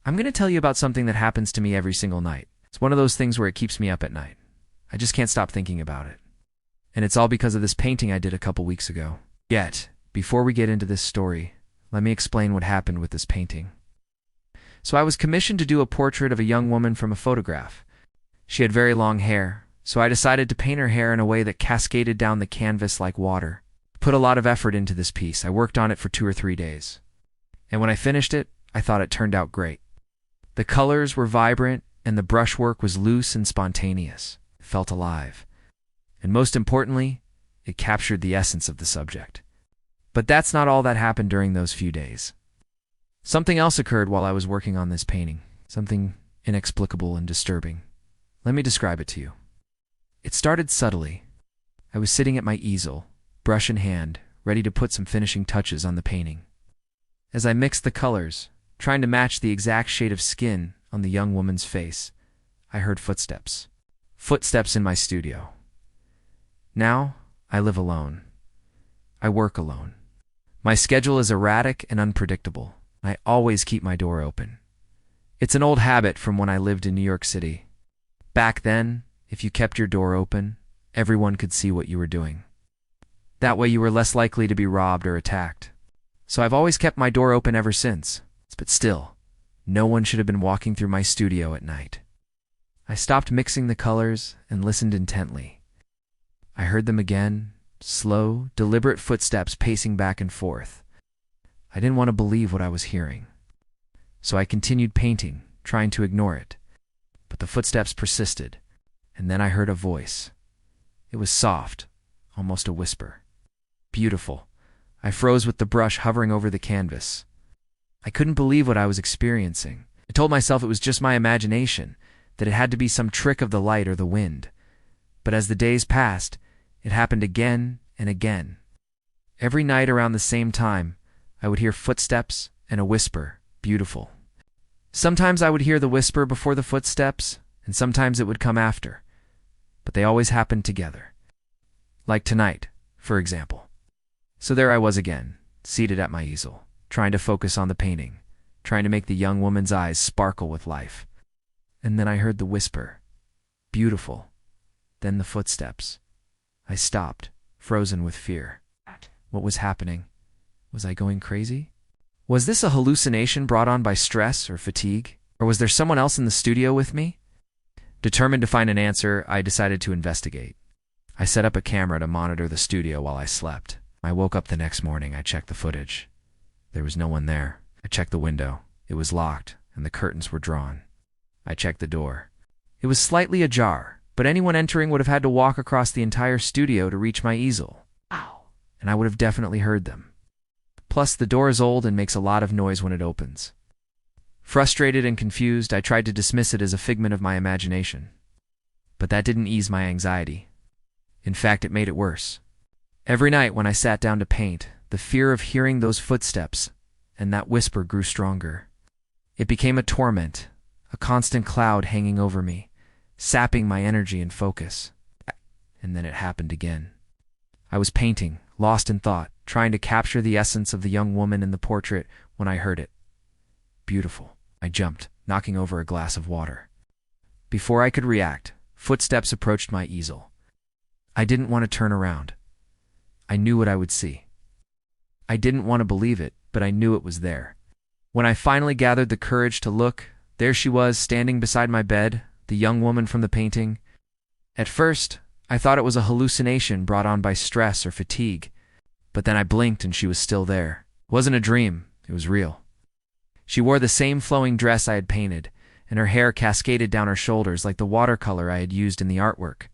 I'm going to tell you about something that happens to me every single night. It's one of those things where it keeps me up at night. I just can't stop thinking about it. And it's all because of this painting I did a couple weeks ago. Yet, before we get into this story, let me explain what happened with this painting. So I was commissioned to do a portrait of a young woman from a photograph. She had very long hair, so I decided to paint her hair in a way that cascaded down the canvas like water. Put a lot of effort into this piece. I worked on it for 2 or 3 days. And when I finished it, I thought it turned out great. The colors were vibrant, and the brushwork was loose and spontaneous. It felt alive. And most importantly, it captured the essence of the subject. But that's not all that happened during those few days. Something else occurred while I was working on this painting. Something inexplicable and disturbing. Let me describe it to you. It started subtly. I was sitting at my easel, brush in hand, ready to put some finishing touches on the painting. As I mixed the colors, trying to match the exact shade of skin on the young woman's face, I heard footsteps. Footsteps in my studio. Now, I live alone. I work alone. My schedule is erratic and unpredictable. I always keep my door open. It's an old habit from when I lived in New York City. Back then, if you kept your door open, everyone could see what you were doing. That way you were less likely to be robbed or attacked. So I've always kept my door open ever since. But still, no one should have been walking through my studio at night. I stopped mixing the colors and listened intently. I heard them again, slow, deliberate footsteps pacing back and forth. I didn't want to believe what I was hearing. So I continued painting, trying to ignore it. But the footsteps persisted, and then I heard a voice. It was soft, almost a whisper. Beautiful. I froze with the brush hovering over the canvas. I couldn't believe what I was experiencing. I told myself it was just my imagination, that it had to be some trick of the light or the wind. But as the days passed, it happened again and again. Every night around the same time, I would hear footsteps and a whisper, beautiful. Sometimes I would hear the whisper before the footsteps, and sometimes it would come after. But they always happened together. Like tonight, for example. So there I was again, seated at my easel, trying to focus on the painting, trying to make the young woman's eyes sparkle with life. And then I heard the whisper, beautiful. Then the footsteps. I stopped, frozen with fear. What was happening? Was I going crazy? Was this a hallucination brought on by stress or fatigue? Or was there someone else in the studio with me? Determined to find an answer, I decided to investigate. I set up a camera to monitor the studio while I slept. I woke up the next morning. I checked the footage. There was no one there. I checked the window. It was locked, and the curtains were drawn. I checked the door. It was slightly ajar, but anyone entering would have had to walk across the entire studio to reach my easel. Ow! And I would have definitely heard them. Plus, the door is old and makes a lot of noise when it opens. Frustrated and confused, I tried to dismiss it as a figment of my imagination. But that didn't ease my anxiety. In fact, it made it worse. Every night when I sat down to paint, the fear of hearing those footsteps and that whisper grew stronger. It became a torment, a constant cloud hanging over me, sapping my energy and focus. And then it happened again. I was painting, lost in thought, trying to capture the essence of the young woman in the portrait when I heard it. Beautiful. I jumped, knocking over a glass of water. Before I could react, footsteps approached my easel. I didn't want to turn around. I knew what I would see. I didn't want to believe it, but I knew it was there. When I finally gathered the courage to look, there she was, standing beside my bed, the young woman from the painting. At first, I thought it was a hallucination brought on by stress or fatigue, but then I blinked and she was still there. It wasn't a dream, it was real. She wore the same flowing dress I had painted, and her hair cascaded down her shoulders like the watercolor I had used in the artwork.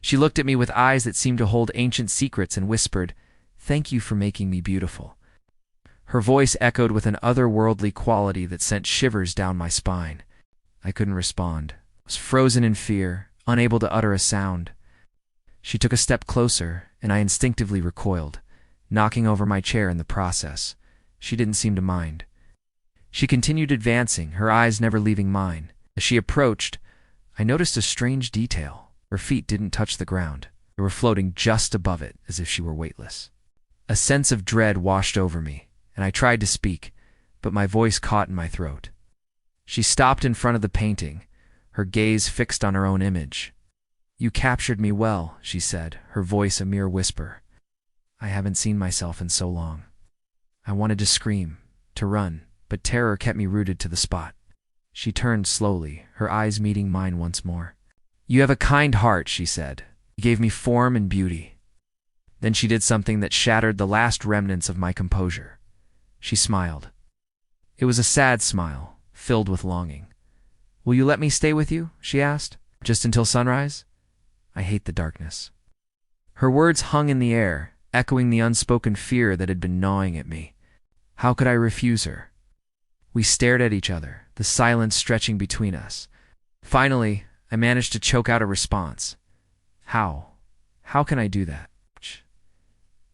She looked at me with eyes that seemed to hold ancient secrets and whispered, "Thank you for making me beautiful." Her voice echoed with an otherworldly quality that sent shivers down my spine. I couldn't respond. I was frozen in fear, unable to utter a sound. She took a step closer, and I instinctively recoiled, knocking over my chair in the process. She didn't seem to mind. She continued advancing, her eyes never leaving mine. As she approached, I noticed a strange detail. Her feet didn't touch the ground. They were floating just above it, as if she were weightless. A sense of dread washed over me, and I tried to speak, but my voice caught in my throat. She stopped in front of the painting, her gaze fixed on her own image. "You captured me well," she said, her voice a mere whisper. "I haven't seen myself in so long." I wanted to scream, to run, but terror kept me rooted to the spot. She turned slowly, her eyes meeting mine once more. "You have a kind heart," she said. "You gave me form and beauty." Then she did something that shattered the last remnants of my composure. She smiled. It was a sad smile, filled with longing. "Will you let me stay with you?" she asked. "Just until sunrise? I hate the darkness." Her words hung in the air, echoing the unspoken fear that had been gnawing at me. How could I refuse her? We stared at each other, the silence stretching between us. Finally, I managed to choke out a response. How? How can I do that?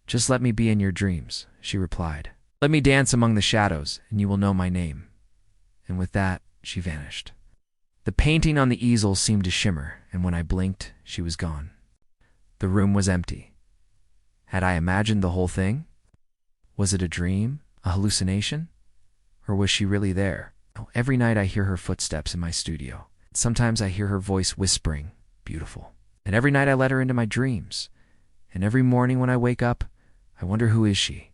"Just let me be in your dreams," she replied. "Let me dance among the shadows, and you will know my name." And with that, she vanished. The painting on the easel seemed to shimmer, and when I blinked, she was gone. The room was empty. Had I imagined the whole thing? Was it a dream, a hallucination? Or was she really there? Every night I hear her footsteps in my studio. Sometimes I hear her voice whispering, "Beautiful." And every night I let her into my dreams. And every morning when I wake up, I wonder, who is she?